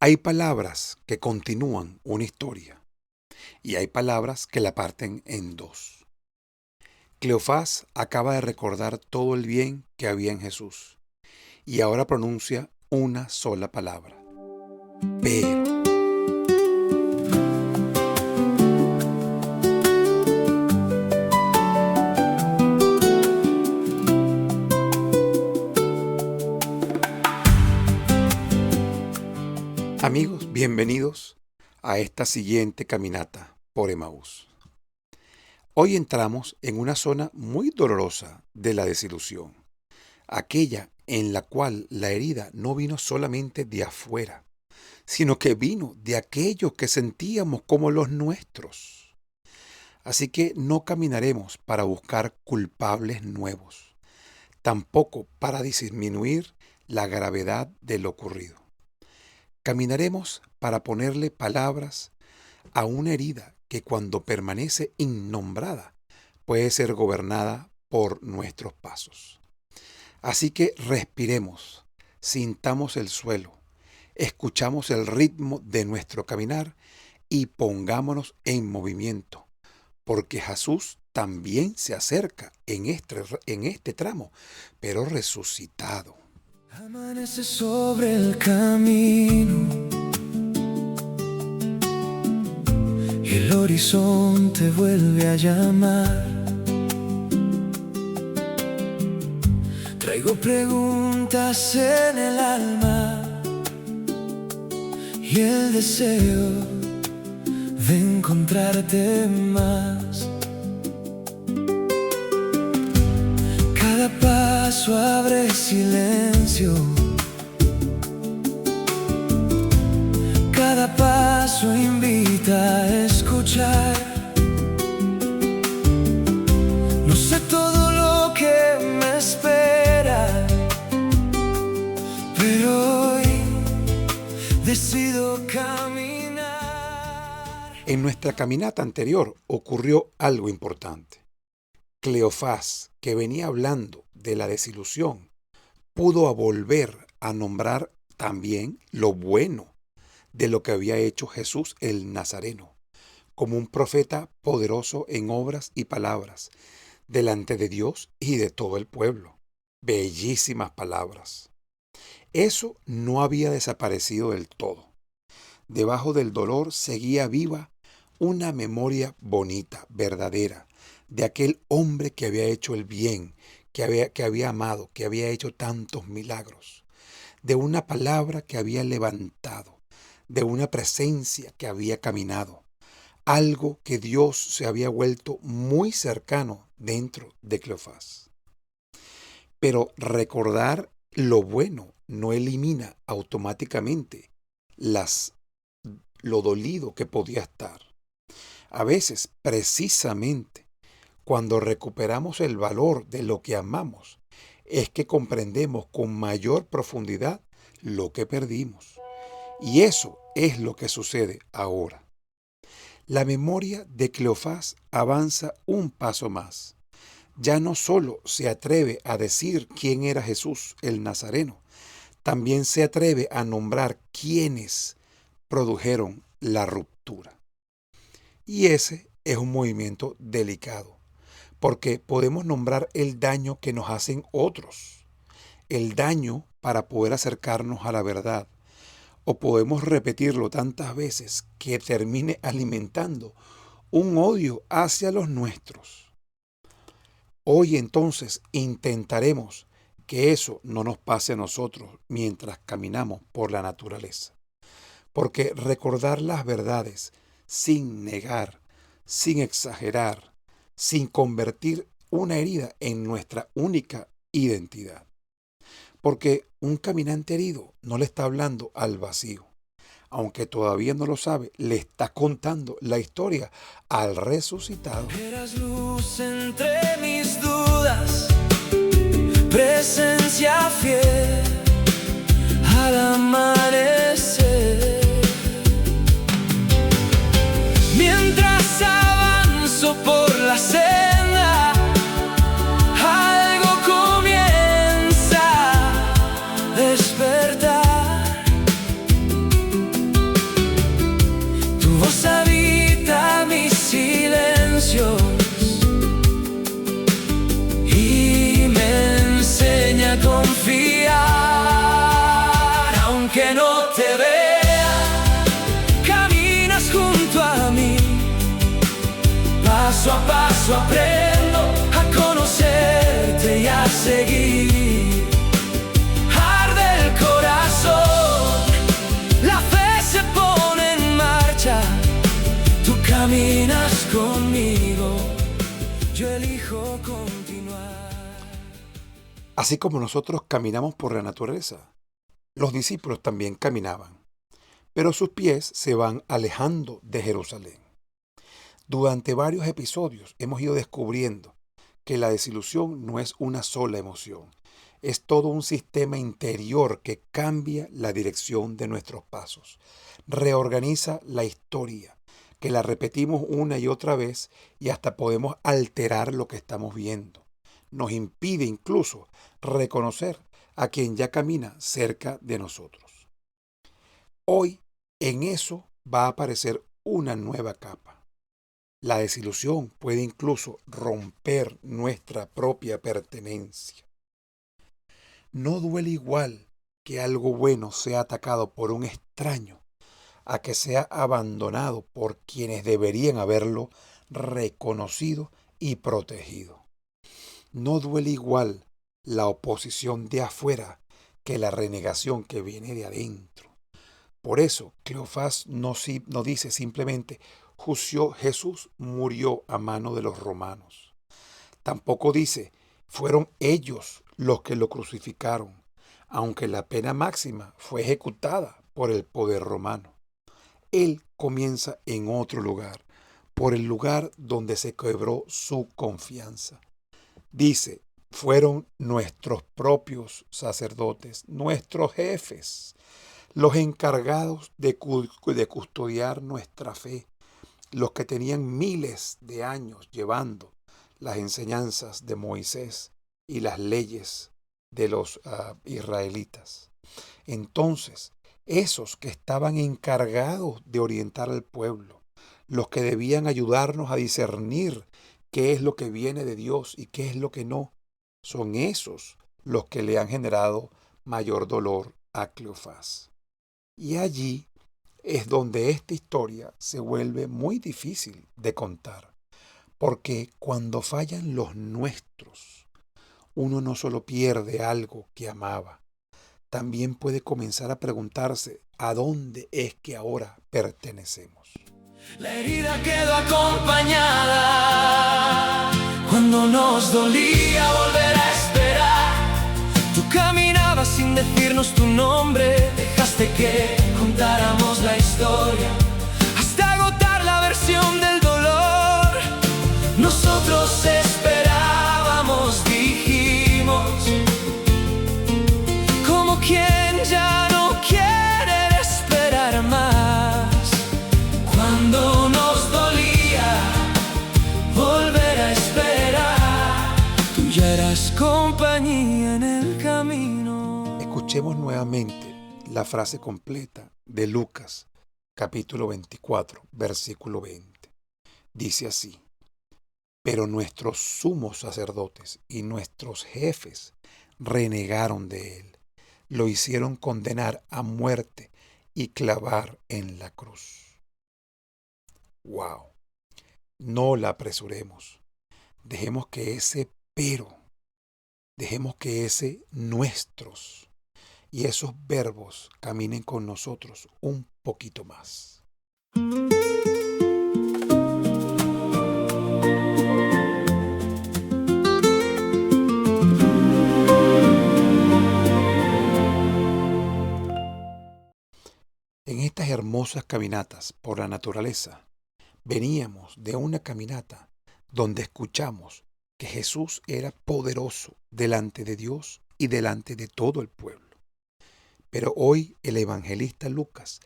Hay palabras que continúan una historia y hay palabras que la parten en dos. Cleofás acaba de recordar todo el bien que había en Jesús y ahora pronuncia una sola palabra: pero. Amigos, bienvenidos a esta siguiente caminata por Emaús. Hoy entramos en una zona muy dolorosa de la desilusión, aquella en la cual la herida no vino solamente de afuera, sino que vino de aquellos que sentíamos como los nuestros. Así que no caminaremos para buscar culpables nuevos, tampoco para disminuir la gravedad de lo ocurrido. Caminaremos para ponerle palabras a una herida que cuando permanece innombrada puede ser gobernada por nuestros pasos. Así que respiremos, sintamos el suelo, escuchamos el ritmo de nuestro caminar y pongámonos en movimiento, porque Jesús también se acerca en este tramo, pero resucitado. Amanece sobre el camino y el horizonte vuelve a llamar. Traigo preguntas en el alma y el deseo de encontrarte más. Cada paso abre silencio, cada paso invita a escuchar. No sé todo lo que me espera, pero hoy decido caminar. En nuestra caminata anterior ocurrió algo importante. Cleofás, que venía hablando de la desilusión, pudo volver a nombrar también lo bueno de lo que había hecho Jesús el Nazareno, como un profeta poderoso en obras y palabras, delante de Dios y de todo el pueblo. Bellísimas palabras. Eso no había desaparecido del todo. Debajo del dolor seguía viva una memoria bonita, verdadera, de aquel hombre que había hecho el bien, que había amado, que había hecho tantos milagros, de una palabra que había levantado, de una presencia que había caminado, algo que Dios se había vuelto muy cercano dentro de Cleofás. Pero recordar lo bueno no elimina automáticamente lo dolido que podía estar. A veces, precisamente, cuando recuperamos el valor de lo que amamos, es que comprendemos con mayor profundidad lo que perdimos. Y eso es lo que sucede ahora. La memoria de Cleofás avanza un paso más. Ya no solo se atreve a decir quién era Jesús el Nazareno, también se atreve a nombrar quiénes produjeron la ruptura. Y ese es un movimiento delicado, porque podemos nombrar el daño que nos hacen otros, el daño para poder acercarnos a la verdad, o podemos repetirlo tantas veces que termine alimentando un odio hacia los nuestros. Hoy entonces intentaremos que eso no nos pase a nosotros mientras caminamos por la naturaleza, porque recordar las verdades sin negar, sin exagerar, sin convertir una herida en nuestra única identidad. Porque un caminante herido no le está hablando al vacío. Aunque todavía no lo sabe, le está contando la historia al resucitado. Eras luz entre mis dudas, presencia fiel al amanecer. Mientras avanzo por la senda, algo comienza a despertar. confiar, aunque no te vea, caminas junto a mí. Paso a paso aprendo a conocerte y a seguir. Arde el corazón, la fe se pone en marcha. Tú caminas conmigo, yo elijo continuar. Así como nosotros caminamos por la naturaleza, los discípulos también caminaban, pero sus pies se van alejando de Jerusalén. Durante varios episodios hemos ido descubriendo que la desilusión no es una sola emoción, es todo un sistema interior que cambia la dirección de nuestros pasos, reorganiza la historia, que la repetimos una y otra vez y hasta podemos alterar lo que estamos viendo. Nos impide incluso reconocer a quien ya camina cerca de nosotros. Hoy en eso va a aparecer una nueva capa. La desilusión puede incluso romper nuestra propia pertenencia. No duele igual que algo bueno sea atacado por un extraño a que sea abandonado por quienes deberían haberlo reconocido y protegido. No duele igual la oposición de afuera que la renegación que viene de adentro. Por eso, Cleofás no dice simplemente Jesús murió a mano de los romanos. Tampoco dice fueron ellos los que lo crucificaron, aunque la pena máxima fue ejecutada por el poder romano. Él comienza en otro lugar, por el lugar donde se quebró su confianza. Dice, fueron nuestros propios sacerdotes, nuestros jefes, los encargados de custodiar nuestra fe, los que tenían miles de años llevando las enseñanzas de Moisés y las leyes de los israelitas. Entonces, esos que estaban encargados de orientar al pueblo, los que debían ayudarnos a discernir qué es lo que viene de Dios y qué es lo que no, son esos los que le han generado mayor dolor a Cleofás. Y allí es donde esta historia se vuelve muy difícil de contar, porque cuando fallan los nuestros, uno no solo pierde algo que amaba, también puede comenzar a preguntarse a dónde es que ahora pertenecemos. La herida quedó acompañada cuando nos dolía volver a esperar. Tú caminabas sin decirnos tu nombre, dejaste que contáramos la historia hasta agotar la versión del dolor. Nosotros esperábamos, dijimos, como quien ya no quiere esperar más. Cuando nos dolía volver a esperar, tú ya eras compañía en el camino. Escuchemos nuevamente la frase completa de Lucas, capítulo 24, versículo 20. Dice así: pero nuestros sumos sacerdotes y nuestros jefes renegaron de él, lo hicieron condenar a muerte y clavar en la cruz. ¡Wow! No la apresuremos. Dejemos que ese dejemos que ese nuestros y esos verbos caminen con nosotros un poquito más. En estas hermosas caminatas por la naturaleza, veníamos de una caminata donde escuchamos que Jesús era poderoso delante de Dios y delante de todo el pueblo. Pero hoy el evangelista Lucas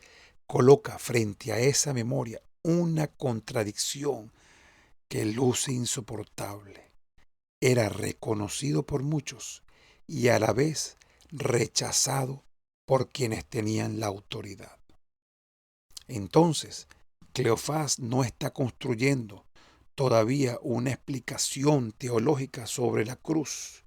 coloca frente a esa memoria una contradicción que luce insoportable. Era reconocido por muchos y a la vez rechazado por quienes tenían la autoridad. Entonces, Cleofás no está construyendo todavía una explicación teológica sobre la cruz.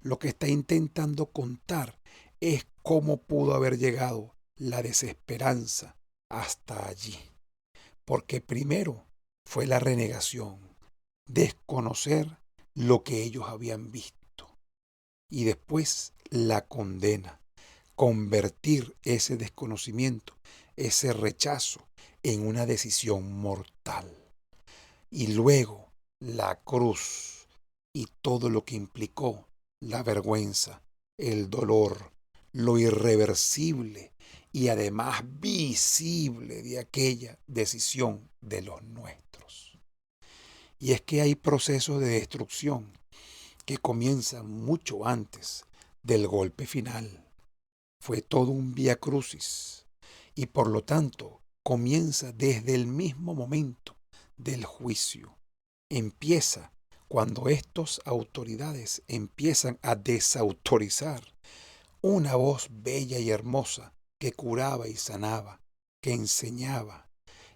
lo que está intentando contar es cómo pudo haber llegado la desesperanza hasta allí. Porque primero fue la renegación, desconocer lo que ellos habían visto. Y después la condena, convertir ese desconocimiento, ese rechazo, en una decisión mortal. Y luego la cruz y todo lo que implicó, la vergüenza, el dolor, lo irreversible y además visible de aquella decisión de los nuestros. Y es que hay procesos de destrucción que comienzan mucho antes del golpe final. Fue todo un vía crucis y por lo tanto comienza desde el mismo momento del juicio. Empieza cuando estas autoridades empiezan a desautorizar una voz bella y hermosa que curaba y sanaba, que enseñaba.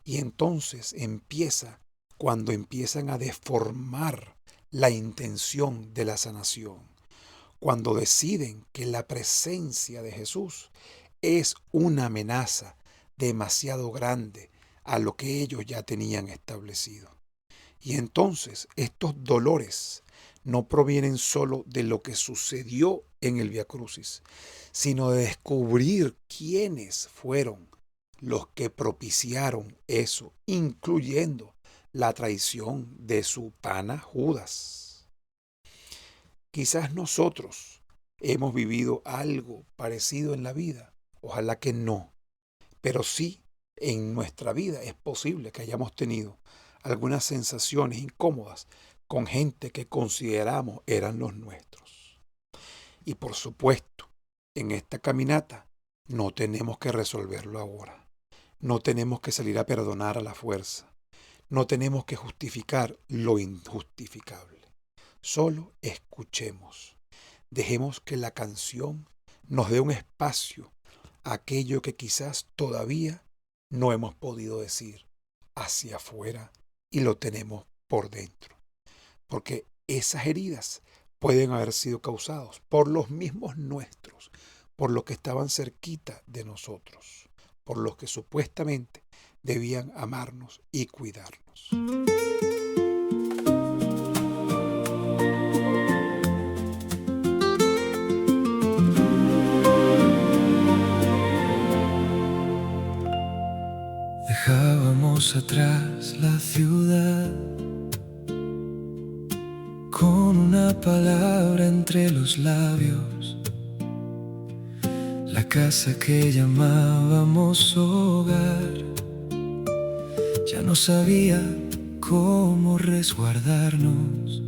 Y entonces empieza cuando empiezan a deformar la intención de la sanación, cuando deciden que la presencia de Jesús es una amenaza demasiado grande a lo que ellos ya tenían establecido. Y entonces estos dolores no provienen solo de lo que sucedió en el Vía Crucis, sino de descubrir quiénes fueron los que propiciaron eso, incluyendo la traición de su pana Judas. Quizás nosotros hemos vivido algo parecido en la vida, ojalá que no, pero sí en nuestra vida es posible que hayamos tenido algunas sensaciones incómodas con gente que consideramos eran los nuestros. Y por supuesto, en esta caminata no tenemos que resolverlo ahora. No tenemos que salir a perdonar a la fuerza. No tenemos que justificar lo injustificable. Solo escuchemos. Dejemos que la canción nos dé un espacio a aquello que quizás todavía no hemos podido decir hacia afuera y lo tenemos por dentro. Porque esas heridas pueden haber sido causadas por los mismos nuestros, por los que estaban cerquita de nosotros, por los que supuestamente debían amarnos y cuidarnos. Dejábamos atrás la ciudad con una palabra entre los labios, la casa que llamábamos hogar. Ya no sabía cómo resguardarnos.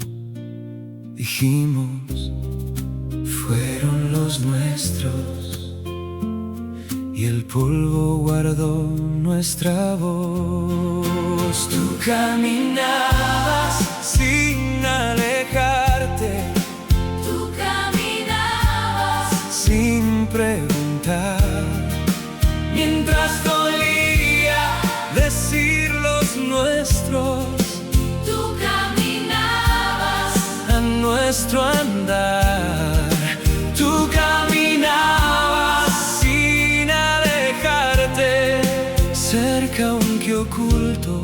Dijimos, fueron los nuestros, y el polvo guardó nuestra voz. Tú caminabas sin alejarte, Tú caminabas sin preguntar, mientras dolía decir los nuestros. Tú caminabas A nuestro andar, tú caminabas sin alejarte, cerca aunque oculto,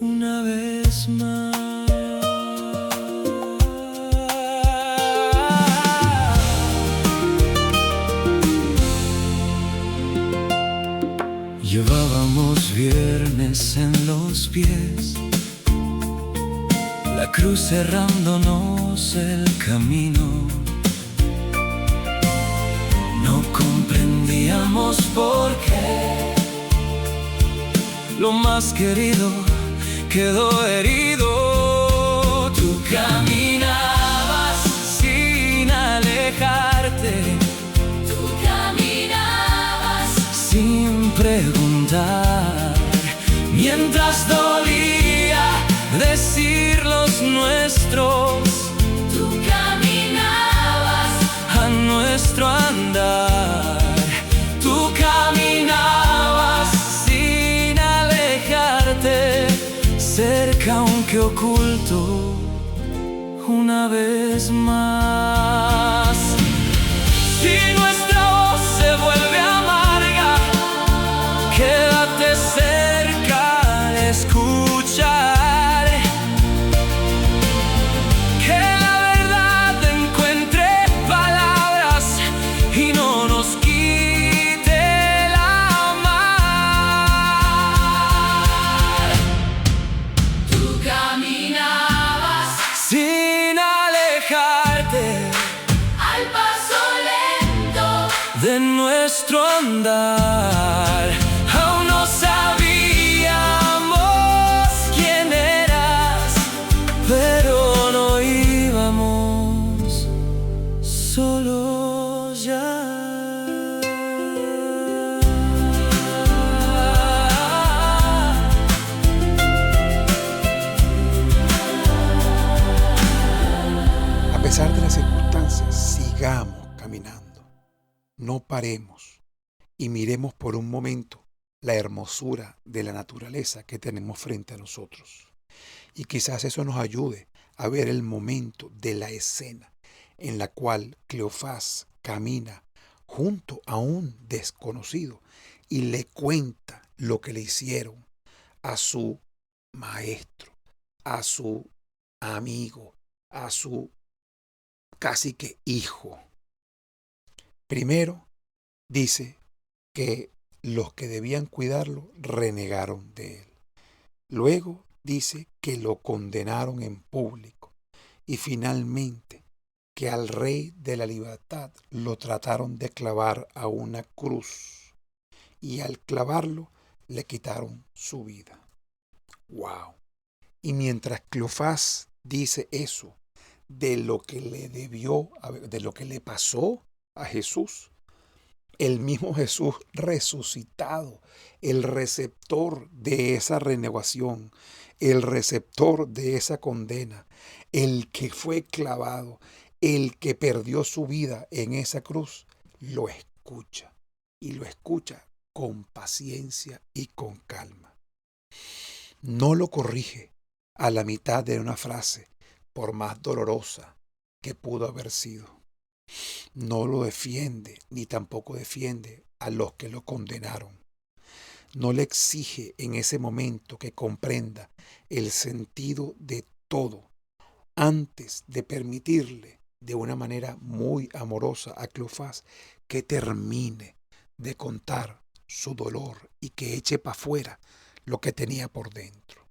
una vez más. Llevábamos viernes en los pies, la cruz cerrándonos el camino. No comprendíamos por qué lo más querido quedó herido. Tú caminabas sin alejarte, Tú caminabas sin preguntar, mientras dolía decir los nuestros. Tú caminabas A nuestro andar, tú caminabas sin alejarte, cerca aunque oculto, una vez más. Si nuestra voz se vuelve amarga, quédate cerca de escuchar, que la verdad encuentre palabras y no nos quite el amar. Tú caminabas Sin alejarte al paso lento. de nuestro andar, aún no sabíamos quién eras, pero no íbamos solos ya. A pesar de las circunstancias, sigamos caminando. No paremos y miremos por un momento la hermosura de la naturaleza que tenemos frente a nosotros. Y quizás eso nos ayude a ver el momento de la escena en la cual Cleofás camina junto a un desconocido y le cuenta lo que le hicieron a su maestro, a su amigo, a su casi que hijo. Primero dice que los que debían cuidarlo renegaron de él. Luego dice que lo condenaron en público. Y finalmente que al rey de la libertad lo trataron de clavar a una cruz. Y al clavarlo le quitaron su vida. ¡Wow! Y mientras Cleofás dice eso, de lo que le debió, de lo que le pasó a Jesús, el mismo Jesús resucitado, el receptor de esa renovación, el receptor de esa condena, el que fue clavado, el que perdió su vida en esa cruz, lo escucha y lo escucha con paciencia y con calma. No lo corrige a la mitad de una frase, por más dolorosa que pudo haber sido. No lo defiende, ni tampoco defiende a los que lo condenaron. No le exige en ese momento que comprenda el sentido de todo, antes de permitirle de una manera muy amorosa a Cleofás que termine de contar su dolor y que eche para afuera lo que tenía por dentro.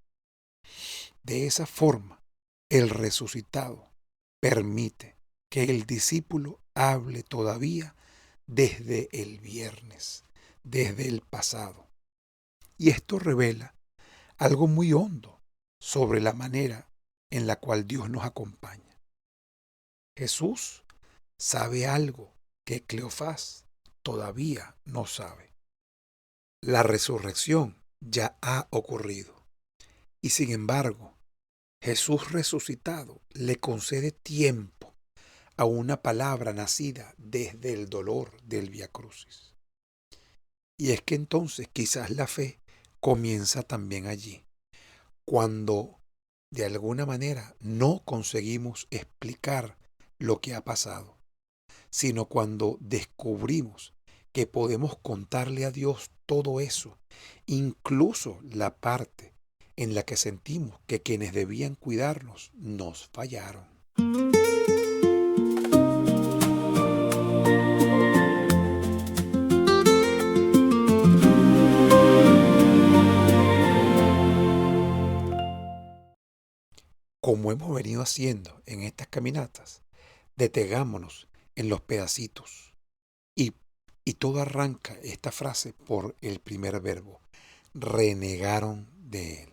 De esa forma, el resucitado permite que el discípulo hable todavía desde el viernes, desde el pasado. Y esto revela algo muy hondo sobre la manera en la cual Dios nos acompaña. Jesús sabe algo que Cleofás todavía no sabe. La resurrección ya ha ocurrido. Y sin embargo, Jesús resucitado le concede tiempo a una palabra nacida desde el dolor del viacrucis. Y es que entonces quizás la fe comienza también allí, cuando de alguna manera no conseguimos explicar lo que ha pasado, sino cuando descubrimos que podemos contarle a Dios todo eso, incluso la parte en la que sentimos que quienes debían cuidarnos nos fallaron. Como hemos venido haciendo en estas caminatas, detengámonos en los pedacitos. Y todo arranca esta frase por el primer verbo. Renegaron de él.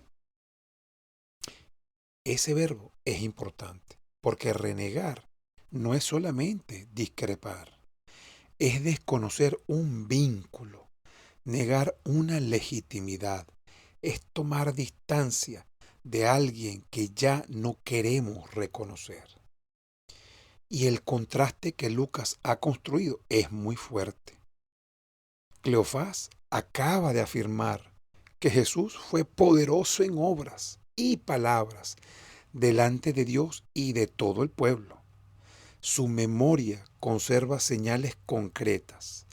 Ese verbo es importante porque renegar no es solamente discrepar, es desconocer un vínculo, negar una legitimidad, es tomar distancia de alguien que ya no queremos reconocer. Y el contraste que Lucas ha construido es muy fuerte. Cleofás acaba de afirmar que Jesús fue poderoso en obras y palabras, delante de Dios y de todo el pueblo. Su memoria conserva señales concretas,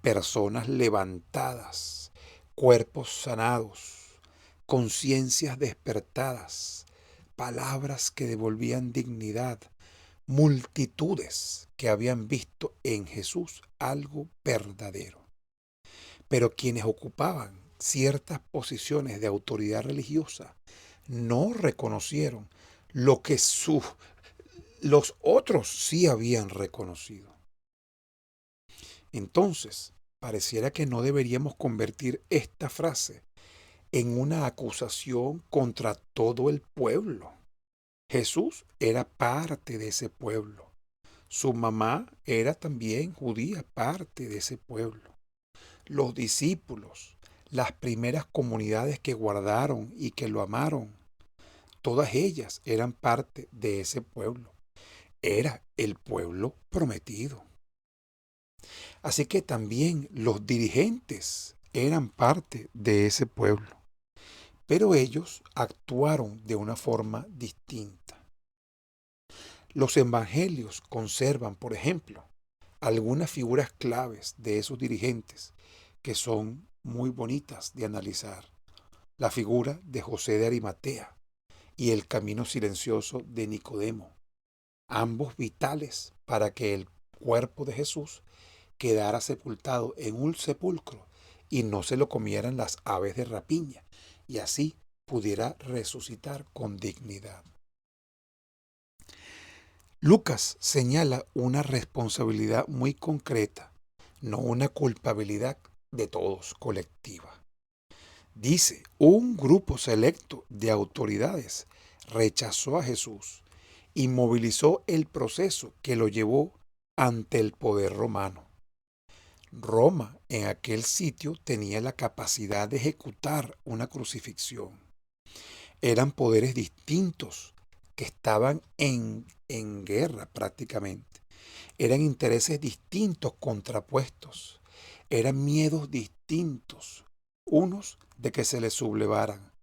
personas levantadas, cuerpos sanados, conciencias despertadas, palabras que devolvían dignidad, multitudes que habían visto en Jesús algo verdadero. Pero quienes ocupaban ciertas posiciones de autoridad religiosa no reconocieron lo que los otros sí habían reconocido. Entonces, pareciera que no deberíamos convertir esta frase en una acusación contra todo el pueblo. Jesús era parte de ese pueblo. Su mamá era también judía, parte de ese pueblo. Los discípulos, las primeras comunidades que guardaron y que lo amaron, todas ellas eran parte de ese pueblo. Era el pueblo prometido. Así que también los dirigentes eran parte de ese pueblo, pero ellos actuaron de una forma distinta. Los evangelios conservan, por ejemplo, algunas figuras claves de esos dirigentes que son muy bonitas de analizar. La figura de José de Arimatea y el camino silencioso de Nicodemo, ambos vitales para que el cuerpo de Jesús quedara sepultado en un sepulcro y no se lo comieran las aves de rapiña, y así pudiera resucitar con dignidad. Lucas señala una responsabilidad muy concreta, no una culpabilidad de todos colectiva. Dice, un grupo selecto de autoridades rechazó a Jesús y movilizó el proceso que lo llevó ante el poder romano. Roma en aquel sitio tenía la capacidad de ejecutar una crucifixión. Eran poderes distintos que estaban en guerra prácticamente. Eran intereses distintos contrapuestos. Eran miedos distintos. Unos de que se les sublevaran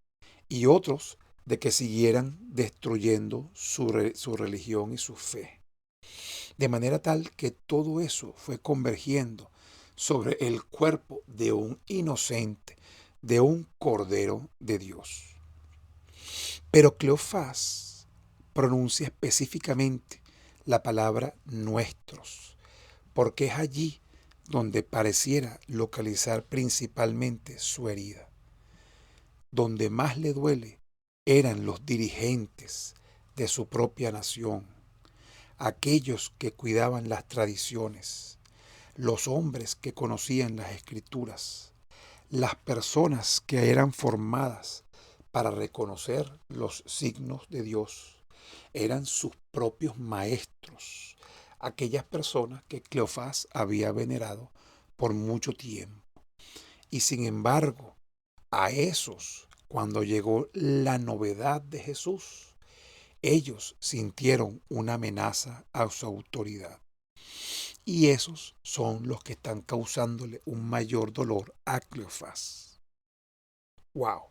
y otros de que siguieran destruyendo su religión y su fe. De manera tal que todo eso fue convergiendo sobre el cuerpo de un inocente, de un cordero de Dios. Pero Cleofás pronuncia específicamente la palabra nuestros, porque es allí donde pareciera localizar principalmente su herida. Donde más le duele eran los dirigentes de su propia nación, aquellos que cuidaban las tradiciones, los hombres que conocían las escrituras, las personas que eran formadas para reconocer los signos de Dios, eran sus propios maestros, aquellas personas que Cleofás había venerado por mucho tiempo. Y sin embargo, a esos, cuando llegó la novedad de Jesús, ellos sintieron una amenaza a su autoridad. Y esos son los que están causándole un mayor dolor a Cleofás. ¡Wow!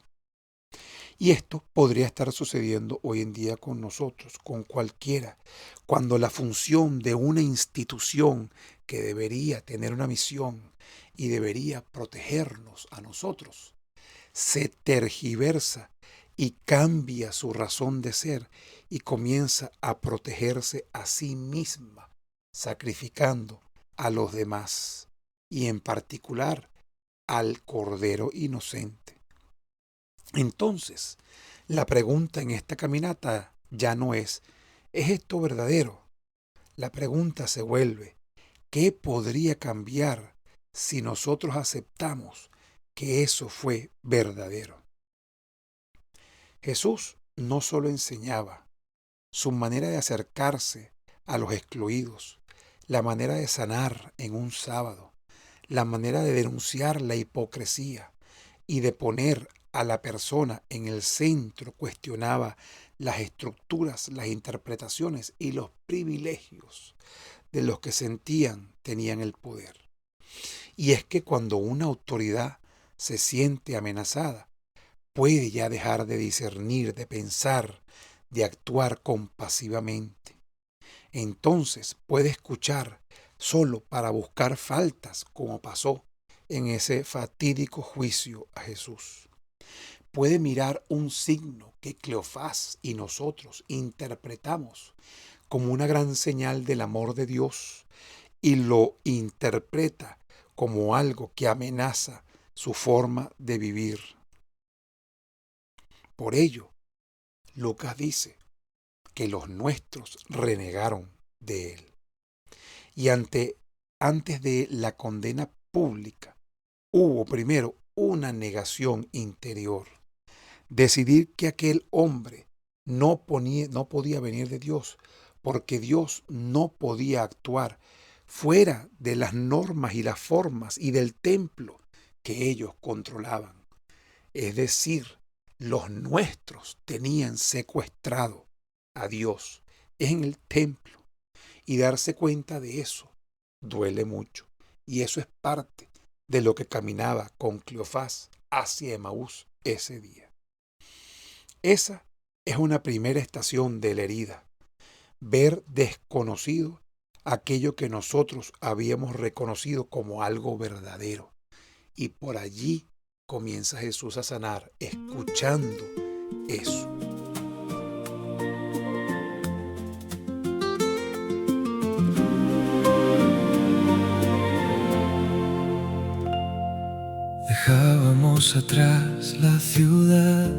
Y esto podría estar sucediendo hoy en día con nosotros, con cualquiera, cuando la función de una institución que debería tener una misión y debería protegernos a nosotros, se tergiversa y cambia su razón de ser y comienza a protegerse a sí misma, sacrificando a los demás y en particular al Cordero Inocente. Entonces, la pregunta en esta caminata ya no ¿es esto verdadero? La pregunta se vuelve, ¿qué podría cambiar si nosotros aceptamos que eso fue verdadero? Jesús no solo enseñaba, su manera de acercarse a los excluidos, la manera de sanar en un sábado, la manera de denunciar la hipocresía y de poner a la persona en el centro, cuestionaba las estructuras, las interpretaciones y los privilegios de los que tenían el poder. Y es que cuando una autoridad se siente amenazada, puede ya dejar de discernir, de pensar, de actuar compasivamente. Entonces puede escuchar solo para buscar faltas, como pasó en ese fatídico juicio a Jesús. Puede mirar un signo que Cleofás y nosotros interpretamos como una gran señal del amor de Dios y lo interpreta como algo que amenaza su forma de vivir. Por ello, Lucas dice que los nuestros renegaron de él. Y antes de la condena pública, hubo primero una negación interior. Decidir que aquel hombre no podía venir de Dios, porque Dios no podía actuar fuera de las normas y las formas y del templo que ellos controlaban. Es decir, los nuestros tenían secuestrado a Dios en el templo, y darse cuenta de eso duele mucho. Y eso es parte de lo que caminaba con Cleofás hacia Emaús ese día. Esa es una primera estación de la herida, ver desconocido aquello que nosotros habíamos reconocido como algo verdadero. Y por allí comienza Jesús a sanar, escuchando eso. Dejábamos atrás la ciudad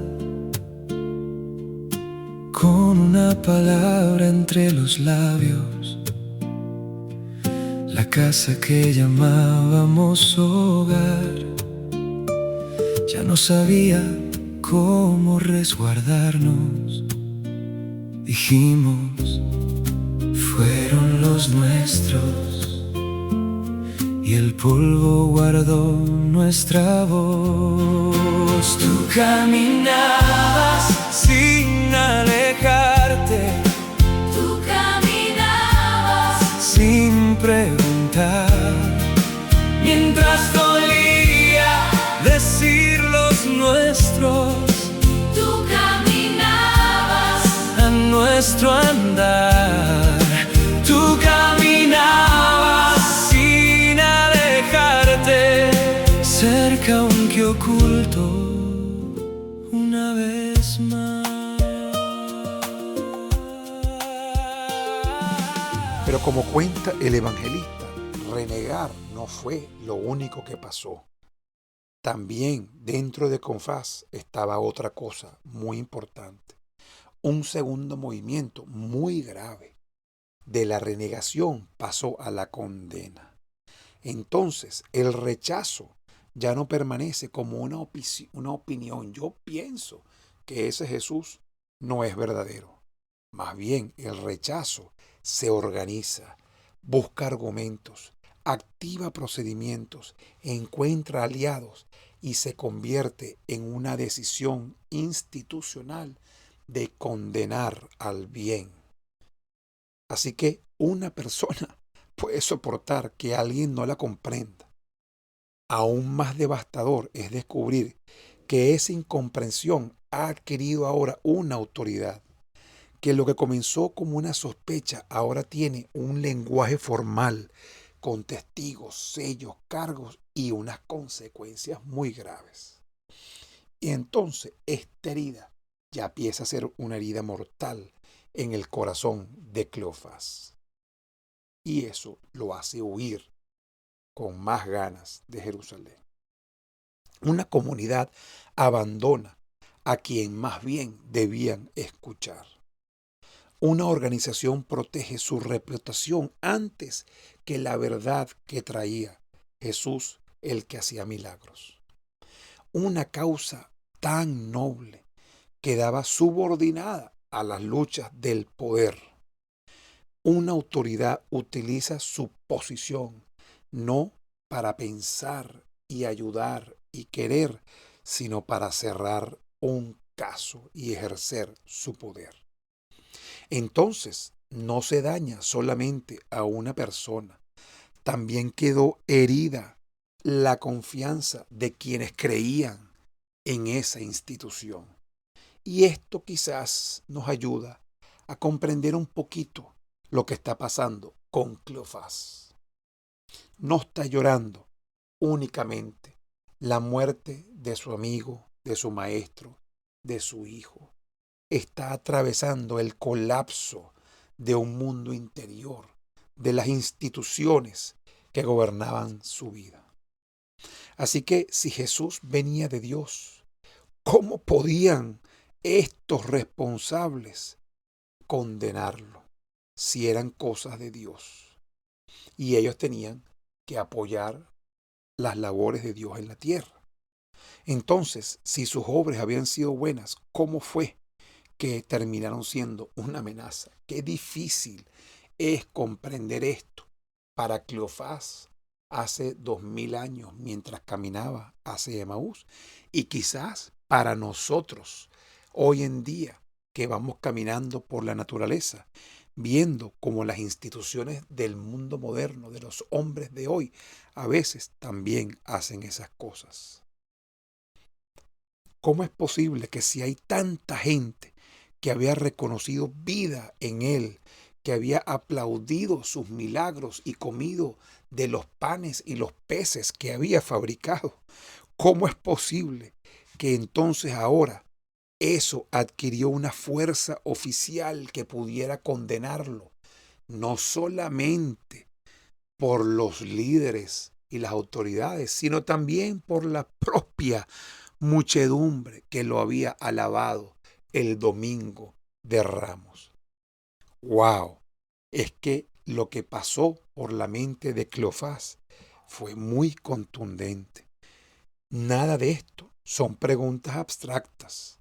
con una palabra entre los labios, la casa que llamábamos hogar. Ya no sabía cómo resguardarnos. Dijimos, fueron los nuestros, y el polvo guardó nuestra voz. Tú caminabas sin alejarte, Tú caminabas sin preguntar, mientras dolía decir los nuestros, Tú caminabas a nuestro andar. Tú caminabas sin alejarte, cerca aunque oculto, una vez más. Pero como cuenta el evangelista, renegar no fue lo único que pasó. También dentro de Cleofás estaba otra cosa muy importante. Un segundo movimiento muy grave. De la renegación pasó a la condena. Entonces el rechazo ya no permanece como una opinión. Yo pienso que ese Jesús no es verdadero. Más bien el rechazo se organiza, busca argumentos, activa procedimientos, encuentra aliados y se convierte en una decisión institucional de condenar al bien. Así que una persona puede soportar que alguien no la comprenda. Aún más devastador es descubrir que esa incomprensión ha adquirido ahora una autoridad, que lo que comenzó como una sospecha ahora tiene un lenguaje formal, con testigos, sellos, cargos y unas consecuencias muy graves. Y entonces esta herida ya empieza a ser una herida mortal en el corazón de Cleofás. Y eso lo hace huir con más ganas de Jerusalén. Una comunidad abandona a quien más bien debían escuchar. Una organización protege su reputación antes que la verdad que traía Jesús, el que hacía milagros. Una causa tan noble quedaba subordinada a las luchas del poder. Una autoridad utiliza su posición no para pensar y ayudar y querer, sino para cerrar un caso y ejercer su poder. Entonces, no se daña solamente a una persona, también quedó herida la confianza de quienes creían en esa institución. Y esto quizás nos ayuda a comprender un poquito lo que está pasando con Cleofás. No está llorando únicamente la muerte de su amigo, de su maestro, de su hijo. Está atravesando el colapso de un mundo interior, de las instituciones que gobernaban su vida. Así que si Jesús venía de Dios, ¿cómo podían estos responsables condenarlo si eran cosas de Dios? Y ellos tenían que apoyar las labores de Dios en la tierra. Entonces, si sus obras habían sido buenas, ¿cómo fue que terminaron siendo una amenaza? Qué difícil es comprender esto para Cleofás hace 2000 años mientras caminaba hacia Emaús, y quizás para nosotros hoy en día que vamos caminando por la naturaleza, viendo cómo las instituciones del mundo moderno, de los hombres de hoy, a veces también hacen esas cosas. ¿Cómo es posible que si hay tanta gente que había reconocido vida en él, que había aplaudido sus milagros y comido de los panes y los peces que había fabricado, cómo es posible que entonces ahora eso adquirió una fuerza oficial que pudiera condenarlo, no solamente por los líderes y las autoridades, sino también por la propia muchedumbre que lo había alabado el domingo de Ramos? ¡Wow! Es que lo que pasó por la mente de Cleofás fue muy contundente. Nada de esto son preguntas abstractas.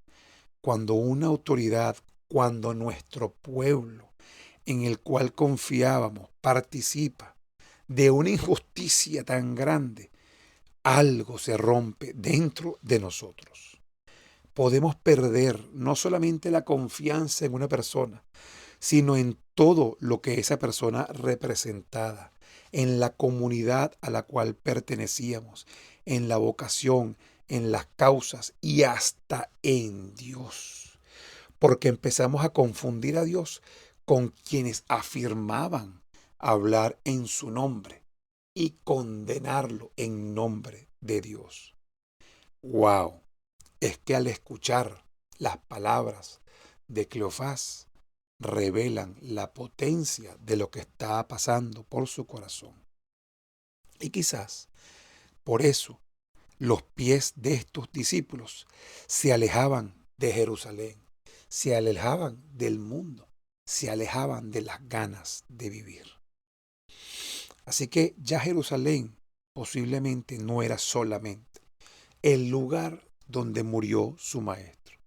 Cuando una autoridad, cuando nuestro pueblo, en el cual confiábamos, participa de una injusticia tan grande, algo se rompe dentro de nosotros. Podemos perder no solamente la confianza en una persona, sino en todo lo que esa persona representaba, en la comunidad a la cual pertenecíamos, en la vocación, en las causas y hasta en Dios. Porque empezamos a confundir a Dios con quienes afirmaban hablar en su nombre y condenarlo en nombre de Dios. ¡Wow! Es que al escuchar las palabras de Cleofás, revelan la potencia de lo que estaba pasando por su corazón. Y quizás por eso los pies de estos discípulos se alejaban de Jerusalén, se alejaban del mundo, se alejaban de las ganas de vivir. Así que ya Jerusalén posiblemente no era solamente el lugar donde murió su maestro.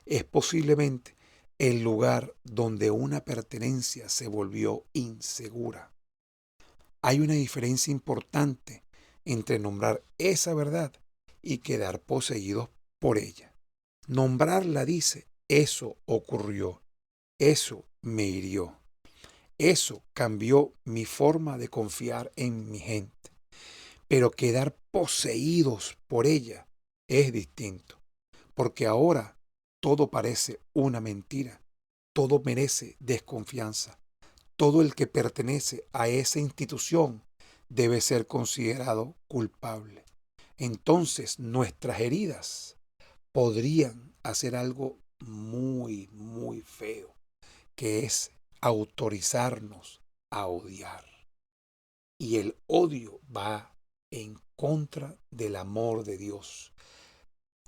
Es posiblemente el lugar donde una pertenencia se volvió insegura. Hay una diferencia importante entre nombrar esa verdad y quedar poseídos por ella. Nombrarla dice, eso ocurrió, eso me hirió, eso cambió mi forma de confiar en mi gente. Pero quedar poseídos por ella es distinto, porque ahora todo parece una mentira, todo merece desconfianza. Todo el que pertenece a esa institución debe ser considerado culpable. Entonces nuestras heridas podrían hacer algo muy, muy feo, que es autorizarnos a odiar. Y el odio va en contra del amor de Dios.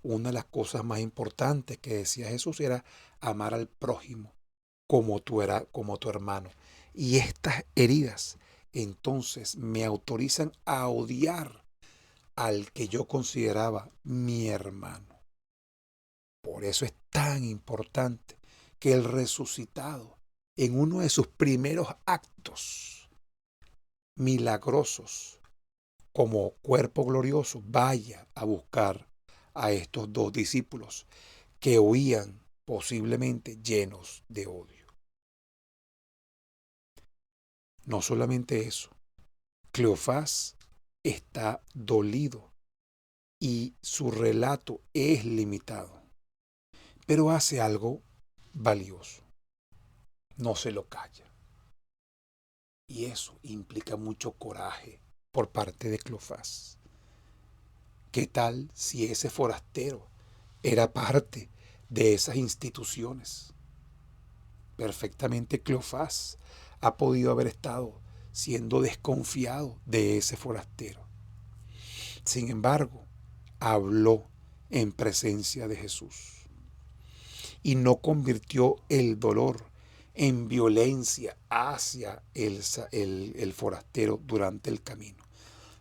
Una de las cosas más importantes que decía Jesús era amar al prójimo como tu hermano. Y estas heridas entonces me autorizan a odiar al que yo consideraba mi hermano. Por eso es tan importante que el resucitado, en uno de sus primeros actos milagrosos como cuerpo glorioso, vaya a buscar a estos dos discípulos que huían posiblemente llenos de odio. No solamente eso, Cleofás está dolido y su relato es limitado. pero hace algo valioso. No se lo calla. Y eso implica mucho coraje por parte de Cleofás. ¿Qué tal si ese forastero era parte de esas instituciones? Perfectamente Cleofás ha podido haber estado siendo desconfiado de ese forastero. Sin embargo, habló en presencia de Jesús y no convirtió el dolor en violencia hacia el forastero durante el camino.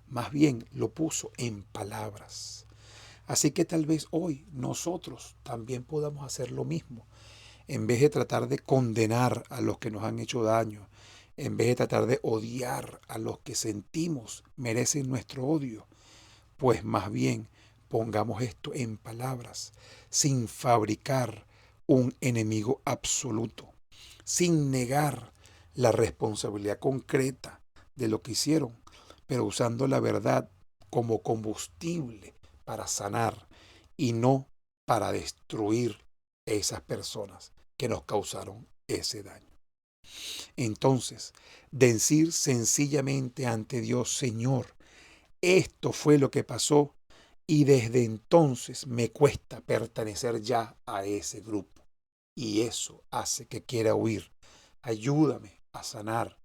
Más bien lo puso en palabras. Así que tal vez hoy nosotros también podamos hacer lo mismo. En vez de tratar de condenar a los que nos han hecho daño, en vez de tratar de odiar a los que sentimos merecen nuestro odio, pues más bien pongamos esto en palabras, sin fabricar un enemigo absoluto, sin negar la responsabilidad concreta de lo que hicieron, pero usando la verdad como combustible para sanar y no para destruir esas personas que nos causaron ese daño. Entonces, decir sencillamente ante Dios, Señor, esto fue lo que pasó y desde entonces me cuesta pertenecer ya a ese grupo. Y eso hace que quiera huir. Ayúdame a sanar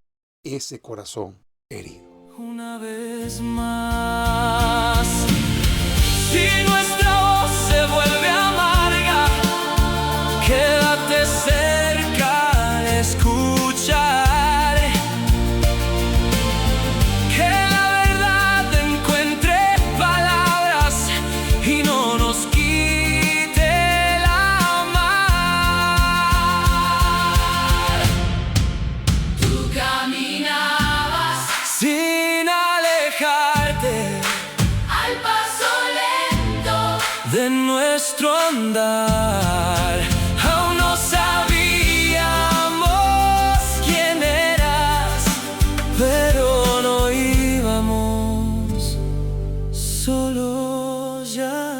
ese corazón herido. Una vez más, si nuestra voz se vuelve amarga, quédate cerca al escuchar, que la verdad encuentre palabras y no nos quite el amar. Tú caminabas Sin alejarte al paso lento. de nuestro andar, aún no sabíamos quién eras, pero no íbamos solos ya.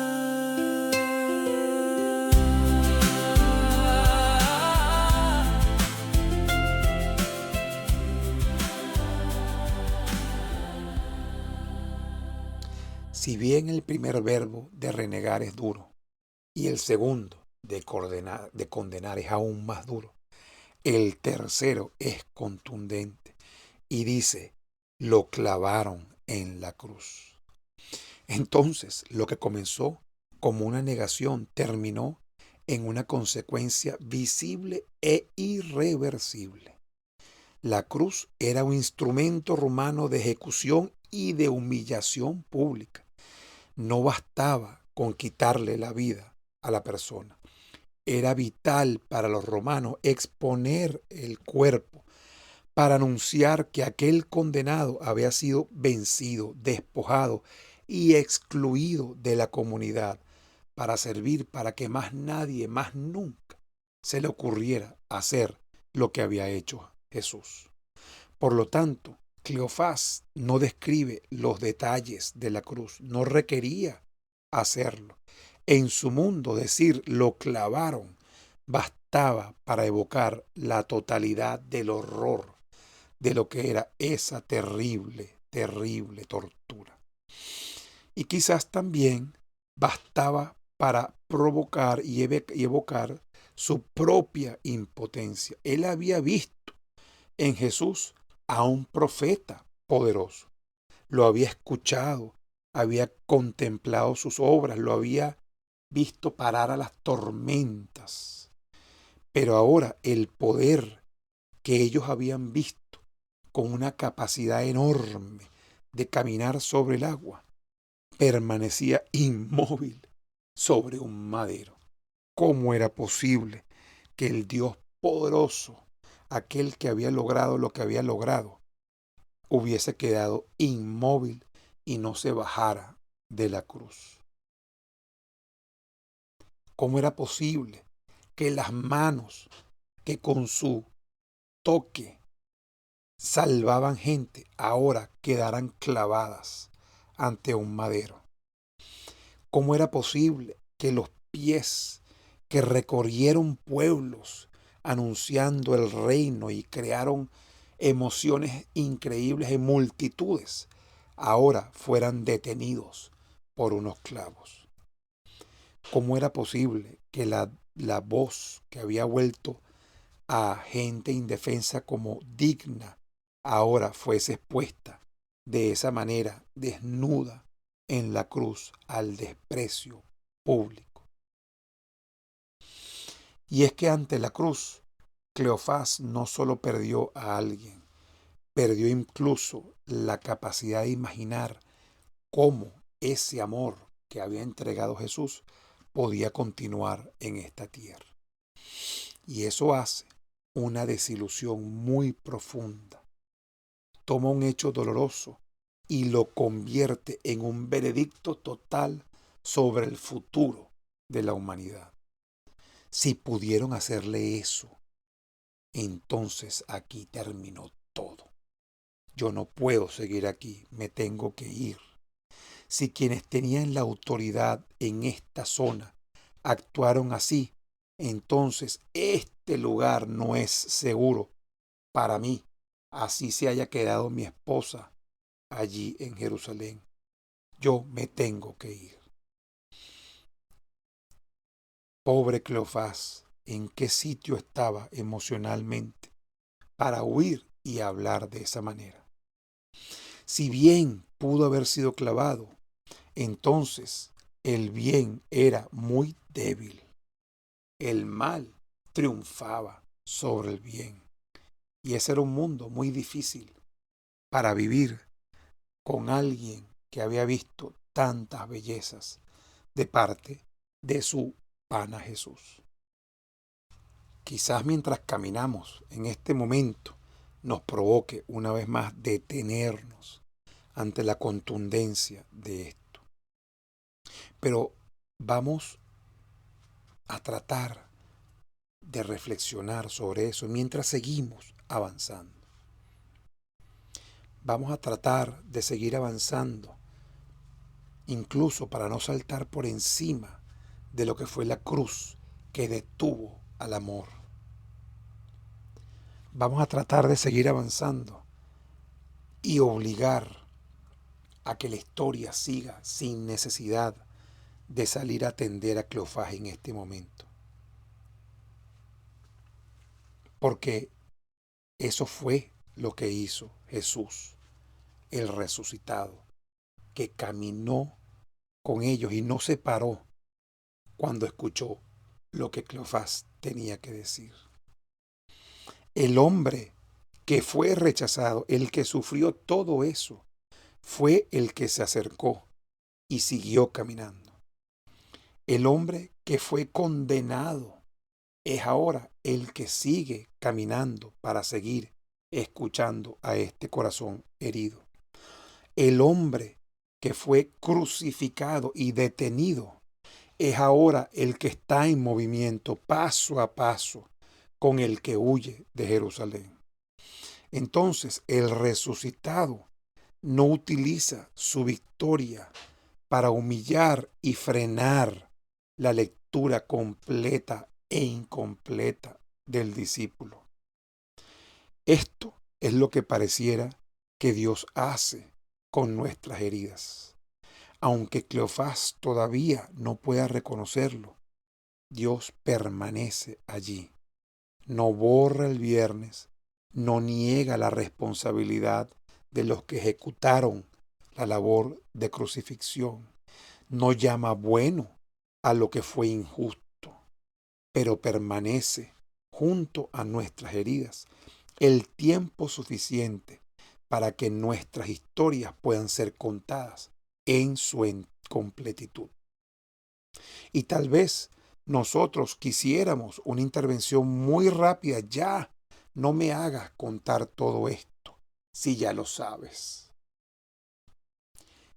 Si bien el primer verbo de renegar es duro y el segundo de condenar es aún más duro, el tercero es contundente y dice, lo clavaron en la cruz. Entonces, lo que comenzó como una negación terminó en una consecuencia visible e irreversible. La cruz era un instrumento romano de ejecución y de humillación pública. No bastaba con quitarle la vida a la persona. Era vital para los romanos exponer el cuerpo para anunciar que aquel condenado había sido vencido, despojado y excluido de la comunidad para servir para que más nadie, más nunca, se le ocurriera hacer lo que había hecho Jesús. Por lo tanto, Cleofás no describe los detalles de la cruz, no requería hacerlo. En su mundo decir lo clavaron bastaba para evocar la totalidad del horror de lo que era esa terrible, terrible tortura. Y quizás también bastaba para provocar y evocar su propia impotencia. Él había visto en Jesús a un profeta poderoso. Lo había escuchado, había contemplado sus obras, lo había visto parar a las tormentas. Pero ahora el poder que ellos habían visto con una capacidad enorme de caminar sobre el agua, permanecía inmóvil sobre un madero. ¿Cómo era posible que el Dios poderoso, aquel que había logrado lo que había logrado, hubiese quedado inmóvil y no se bajara de la cruz? ¿Cómo era posible que las manos que con su toque salvaban gente ahora quedaran clavadas ante un madero? ¿Cómo era posible que los pies que recorrieron pueblos anunciando el reino y crearon emociones increíbles en multitudes, ahora fueran detenidos por unos clavos. ¿Cómo era posible que la voz que había vuelto a gente indefensa como digna ahora fuese expuesta de esa manera, desnuda en la cruz, al desprecio público? Y es que ante la cruz, Cleofás no solo perdió a alguien, perdió incluso la capacidad de imaginar cómo ese amor que había entregado Jesús podía continuar en esta tierra. Y eso hace una desilusión muy profunda. Toma un hecho doloroso y lo convierte en un veredicto total sobre el futuro de la humanidad. Si pudieron hacerle eso, entonces aquí terminó todo. Yo no puedo seguir aquí, me tengo que ir. Si quienes tenían la autoridad en esta zona actuaron así, entonces este lugar no es seguro para mí, así se haya quedado mi esposa allí en Jerusalén. Yo me tengo que ir. Pobre Cleofás, ¿en qué sitio estaba emocionalmente para huir y hablar de esa manera? Si bien pudo haber sido clavado, entonces el bien era muy débil. El mal triunfaba sobre el bien. Y ese era un mundo muy difícil para vivir con alguien que había visto tantas bellezas de parte de su pana Jesús. Quizás mientras caminamos en este momento nos provoque una vez más detenernos ante la contundencia de esto. Pero vamos a tratar de reflexionar sobre eso mientras seguimos avanzando. Vamos a tratar de seguir avanzando, incluso para no saltar por encima de lo que fue la cruz que detuvo al amor. Vamos a tratar de seguir avanzando y obligar a que la historia siga sin necesidad de salir a atender a Cleofás en este momento. Porque eso fue lo que hizo Jesús, el resucitado, que caminó con ellos y no se paró cuando escuchó lo que Cleofás tenía que decir. El hombre que fue rechazado, el que sufrió todo eso, fue el que se acercó y siguió caminando. El hombre que fue condenado es ahora el que sigue caminando para seguir escuchando a este corazón herido. El hombre que fue crucificado y detenido es ahora el que está en movimiento paso a paso con el que huye de Jerusalén. Entonces el resucitado no utiliza su victoria para humillar y frenar la lectura completa e incompleta del discípulo. Esto es lo que pareciera que Dios hace con nuestras heridas. Aunque Cleofás todavía no pueda reconocerlo, Dios permanece allí. No borra el viernes, no niega la responsabilidad de los que ejecutaron la labor de crucifixión, no llama bueno a lo que fue injusto, pero permanece junto a nuestras heridas el tiempo suficiente para que nuestras historias puedan ser contadas en su completitud. Y tal vez nosotros quisiéramos una intervención muy rápida. Ya, no me hagas contar todo esto si ya lo sabes.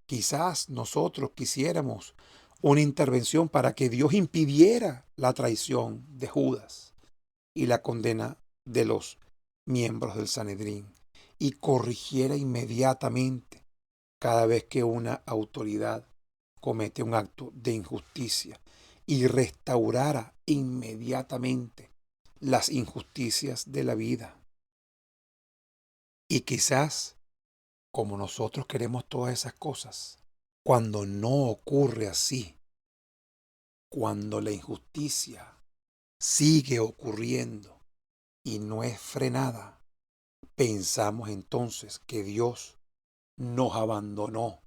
Quizás nosotros quisiéramos una intervención para que Dios impidiera la traición de Judas y la condena de los miembros del Sanedrín y corrigiera inmediatamente cada vez que una autoridad comete un acto de injusticia y restaurara inmediatamente las injusticias de la vida. Y quizás, como nosotros queremos todas esas cosas, cuando no ocurre así, cuando la injusticia sigue ocurriendo y no es frenada, pensamos entonces que Dios nos abandonó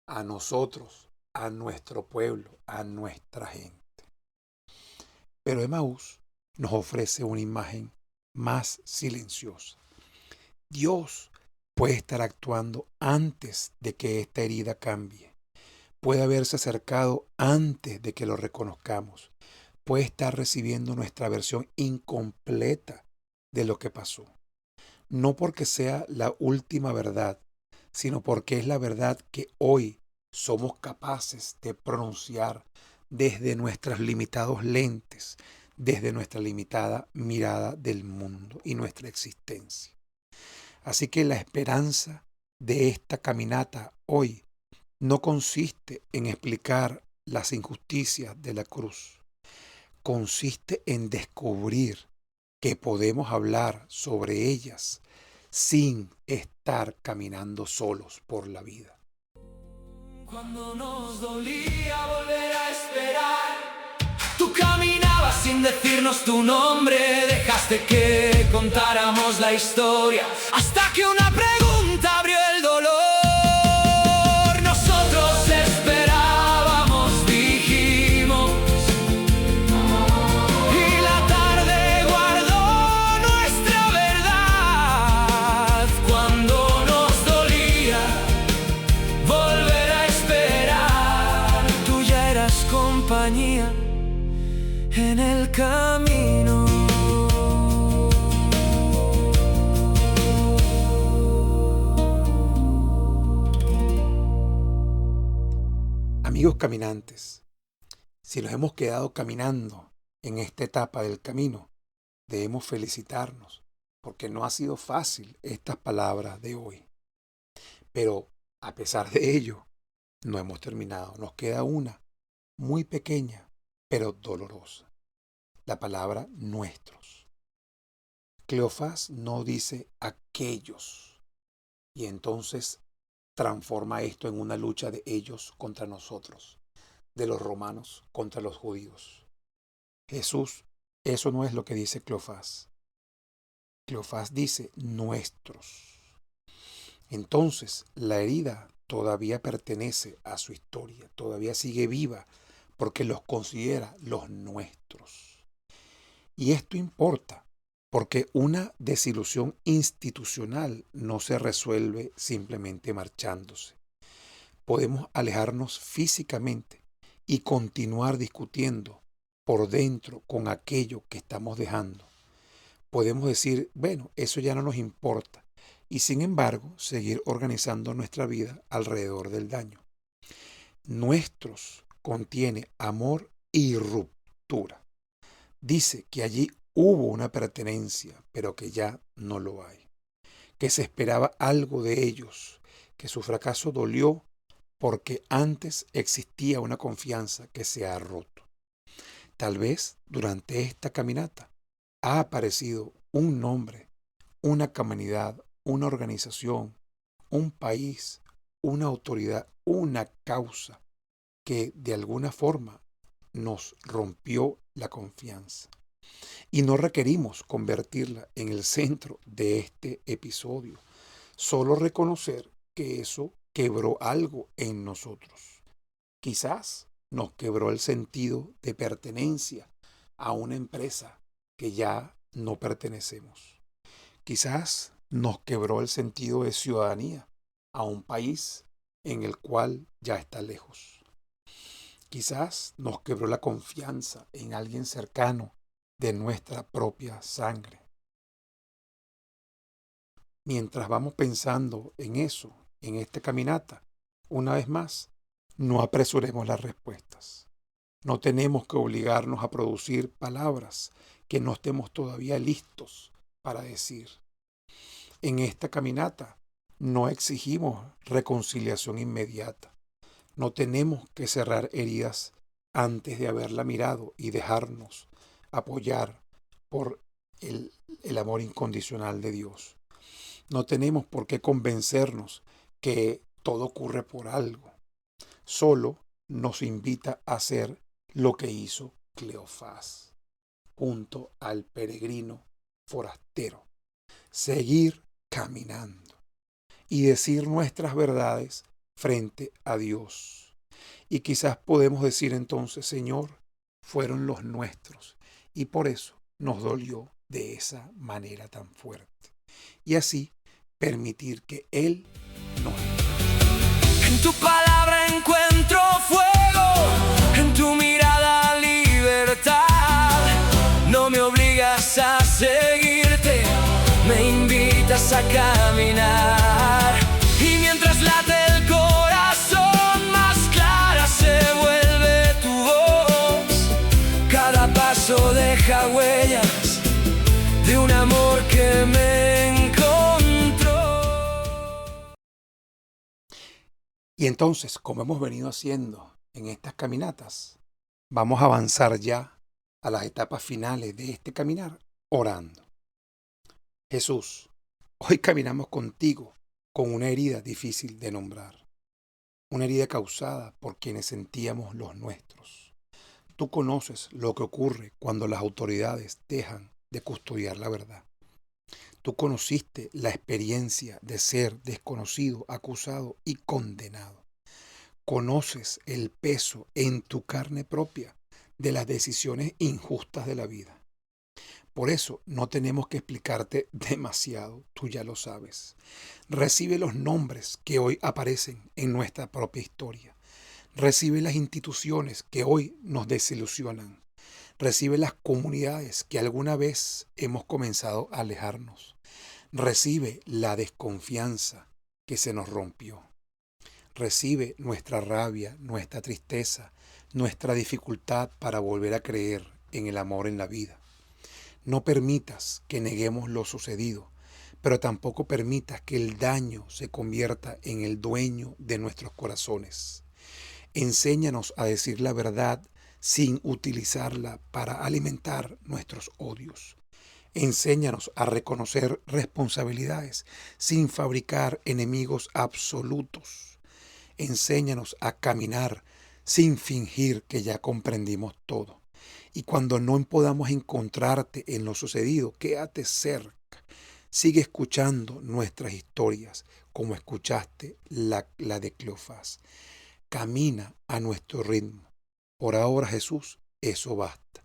a nosotros, a nuestro pueblo, a nuestra gente. Pero Emaús nos ofrece una imagen más silenciosa. Dios puede estar actuando antes de que esta herida cambie. Puede haberse acercado antes de que lo reconozcamos. Puede estar recibiendo nuestra versión incompleta de lo que pasó. No porque sea la última verdad, sino porque es la verdad que hoy somos capaces de pronunciar desde nuestros limitados lentes, desde nuestra limitada mirada del mundo y nuestra existencia. Así que la esperanza de esta caminata hoy no consiste en explicar las injusticias de la cruz, consiste en descubrir que podemos hablar sobre ellas sin estar caminando solos por la vida. Cuando nos dolía volver a esperar, tú caminabas sin decirnos tu nombre, dejaste que contáramos la historia, hasta que una pregunta abrió el dolor. Nosotros esperábamos, dijimos, y la tarde guardó nuestra verdad. Cuando nos dolía volver a esperar, tú ya eras compañía en el camino. Amigos caminantes, si nos hemos quedado caminando en esta etapa del camino, debemos felicitarnos porque no ha sido fácil estas palabras de hoy. Pero a pesar de ello, no hemos terminado. Nos queda una muy pequeña, pero dolorosa. La palabra nuestros. Cleofás no dice aquellos y entonces transforma esto en una lucha de ellos contra nosotros, de los romanos contra los judíos. Jesús, eso no es lo que dice Cleofás. Cleofás dice nuestros. Entonces, la herida todavía pertenece a su historia, todavía sigue viva porque los considera los nuestros. Y esto importa porque una desilusión institucional no se resuelve simplemente marchándose. Podemos alejarnos físicamente y continuar discutiendo por dentro con aquello que estamos dejando. Podemos decir, bueno, eso ya no nos importa, y sin embargo seguir organizando nuestra vida alrededor del daño. Nuestros contiene amor y ruptura. Dice que allí hubo una pertenencia, pero que ya no lo hay. Que se esperaba algo de ellos, que su fracaso dolió porque antes existía una confianza que se ha roto. Tal vez durante esta caminata ha aparecido un nombre, una comunidad, una organización, un país, una autoridad, una causa que de alguna forma nos rompió la confianza. Y no requerimos convertirla en el centro de este episodio, solo reconocer que eso quebró algo en nosotros. Quizás nos quebró el sentido de pertenencia a una empresa que ya no pertenecemos. Quizás nos quebró el sentido de ciudadanía a un país en el cual ya está lejos. Quizás nos quebró la confianza en alguien cercano de nuestra propia sangre. Mientras vamos pensando en eso, en esta caminata, una vez más, no apresuremos las respuestas. No tenemos que obligarnos a producir palabras que no estemos todavía listos para decir. En esta caminata no exigimos reconciliación inmediata. No tenemos que cerrar heridas antes de haberla mirado y dejarnos apoyar por el amor incondicional de Dios. No tenemos por qué convencernos que todo ocurre por algo. Solo nos invita a hacer lo que hizo Cleofás junto al peregrino forastero. Seguir caminando y decir nuestras verdades frente a Dios. Y quizás podemos decir entonces, Señor, fueron los nuestros y por eso nos dolió de esa manera tan fuerte. Y así permitir que Él nos libre. En tu palabra encuentro fuego, en tu mirada libertad. No me obligas a seguirte, me invitas a caminar. Y mientras late el corazón, más clara se vuelve tu voz. Cada paso deja huellas de un amor que me encontró. Y entonces, como hemos venido haciendo en estas caminatas, vamos a avanzar ya a las etapas finales de este caminar orando. Jesús, hoy caminamos contigo con una herida difícil de nombrar, una herida causada por quienes sentíamos los nuestros. Tú conoces lo que ocurre cuando las autoridades dejan de custodiar la verdad. Tú conociste la experiencia de ser desconocido, acusado y condenado. Conoces el peso en tu carne propia de las decisiones injustas de la vida. Por eso no tenemos que explicarte demasiado, tú ya lo sabes. Recibe los nombres que hoy aparecen en nuestra propia historia. Recibe las instituciones que hoy nos desilusionan. Recibe las comunidades que alguna vez hemos comenzado a alejarnos. Recibe la desconfianza que se nos rompió. Recibe nuestra rabia, nuestra tristeza, nuestra dificultad para volver a creer en el amor en la vida. No permitas que neguemos lo sucedido, pero tampoco permitas que el daño se convierta en el dueño de nuestros corazones. Enséñanos a decir la verdad sin utilizarla para alimentar nuestros odios. Enséñanos a reconocer responsabilidades sin fabricar enemigos absolutos. Enséñanos a caminar sin fingir que ya comprendimos todo. Y cuando no podamos encontrarte en lo sucedido, quédate cerca. Sigue escuchando nuestras historias como escuchaste la de Cleofás. Camina a nuestro ritmo. Por ahora, Jesús, eso basta.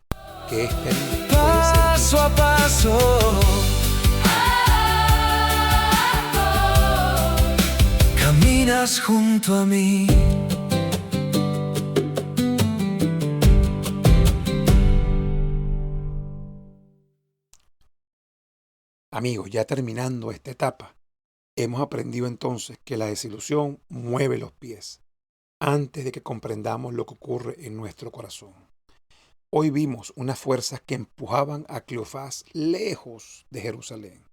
Que este año puede ser Paso a paso, caminas junto a mí. Amigos, ya terminando esta etapa, hemos aprendido entonces que la desilusión mueve los pies antes de que comprendamos lo que ocurre en nuestro corazón. Hoy vimos unas fuerzas que empujaban a Cleofás lejos de Jerusalén.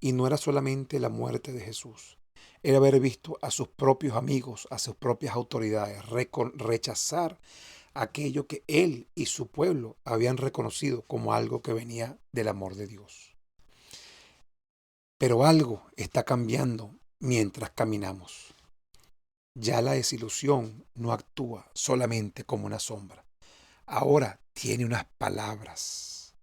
Y no era solamente la muerte de Jesús, era haber visto a sus propios amigos, a sus propias autoridades, rechazar aquello que él y su pueblo habían reconocido como algo que venía del amor de Dios. Pero algo está cambiando mientras caminamos. Ya la desilusión no actúa solamente como una sombra. Ahora tiene unas palabras.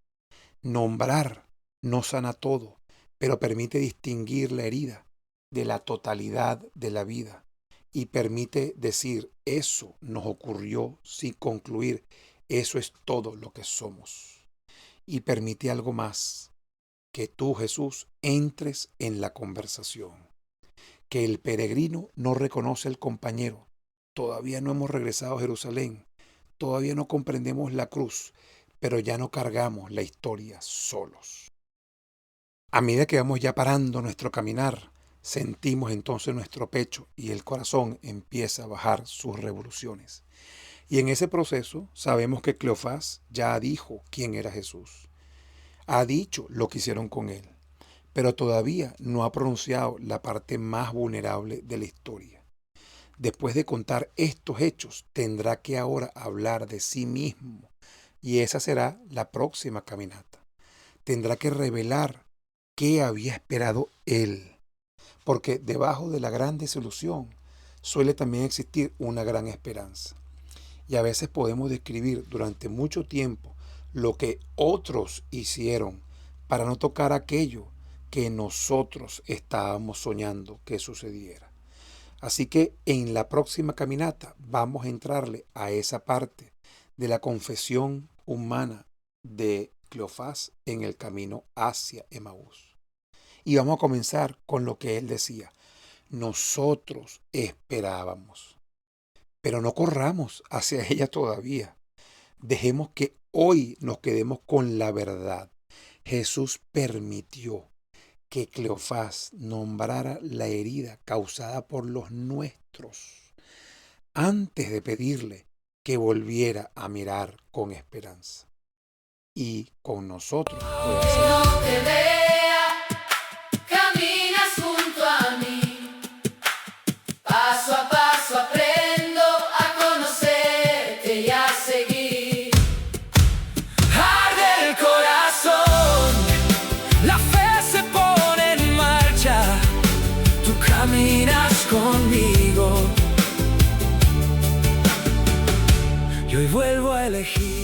Nombrar no sana todo, pero permite distinguir la herida de la totalidad de la vida y permite decir, eso nos ocurrió sin concluir, eso es todo lo que somos. Y permite algo más, que tú, Jesús, entres en la conversación. Que el peregrino no reconoce al compañero. Todavía no hemos regresado a Jerusalén. Todavía no comprendemos la cruz, pero ya no cargamos la historia solos. A medida que vamos ya parando nuestro caminar, sentimos entonces nuestro pecho y el corazón empieza a bajar sus revoluciones. Y en ese proceso sabemos que Cleofás ya dijo quién era Jesús. Ha dicho lo que hicieron con él, pero todavía no ha pronunciado la parte más vulnerable de la historia. Después de contar estos hechos, tendrá que ahora hablar de sí mismo. Y esa será la próxima caminata. Tendrá que revelar qué había esperado él. Porque debajo de la gran desilusión suele también existir una gran esperanza. Y a veces podemos describir durante mucho tiempo lo que otros hicieron para no tocar aquello que nosotros estábamos soñando que sucediera. Así que en la próxima caminata vamos a entrarle a esa parte de la confesión humana de Cleofás en el camino hacia Emaús. Y vamos a comenzar con lo que él decía. Nosotros esperábamos, pero no corramos hacia ella todavía. Dejemos que hoy nos quedemos con la verdad. Jesús permitió que Cleofás nombrara la herida causada por los nuestros antes de pedirle que volviera a mirar con esperanza. Y con nosotros puede Que hacer. no te vea, caminas junto a mí. Paso a paso aprendo a conocerte y a seguir. Arde el corazón, la fe se pone en marcha. Tú caminas conmigo. Y hoy vuelvo a elegir.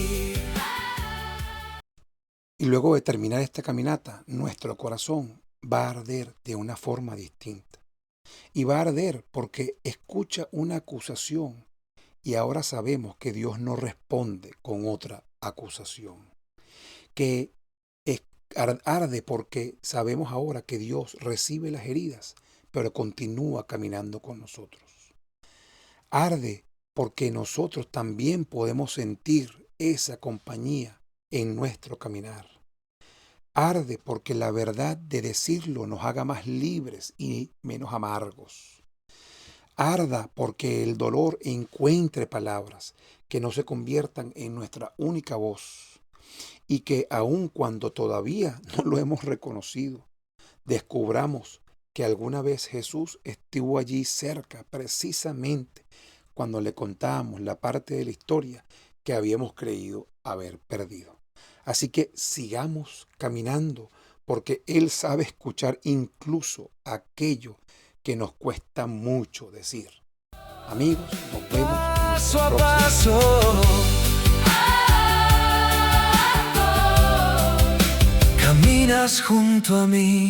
Y luego de terminar esta caminata, nuestro corazón va a arder de una forma distinta. Y va a arder porque escucha una acusación y ahora sabemos que Dios no responde con otra acusación. Que arde porque sabemos ahora que Dios recibe las heridas, pero continúa caminando con nosotros. Arde porque nosotros también podemos sentir esa compañía en nuestro caminar. Arde porque la verdad de decirlo nos haga más libres y menos amargos. Arda porque el dolor encuentre palabras que no se conviertan en nuestra única voz y que aun cuando todavía no lo hemos reconocido, descubramos que alguna vez Jesús estuvo allí cerca precisamente cuando le contábamos la parte de la historia que habíamos creído haber perdido. Así que sigamos caminando porque Él sabe escuchar incluso aquello que nos cuesta mucho decir. Amigos, nos vemos en Paso a nuestra próxima. paso, caminas junto a mí.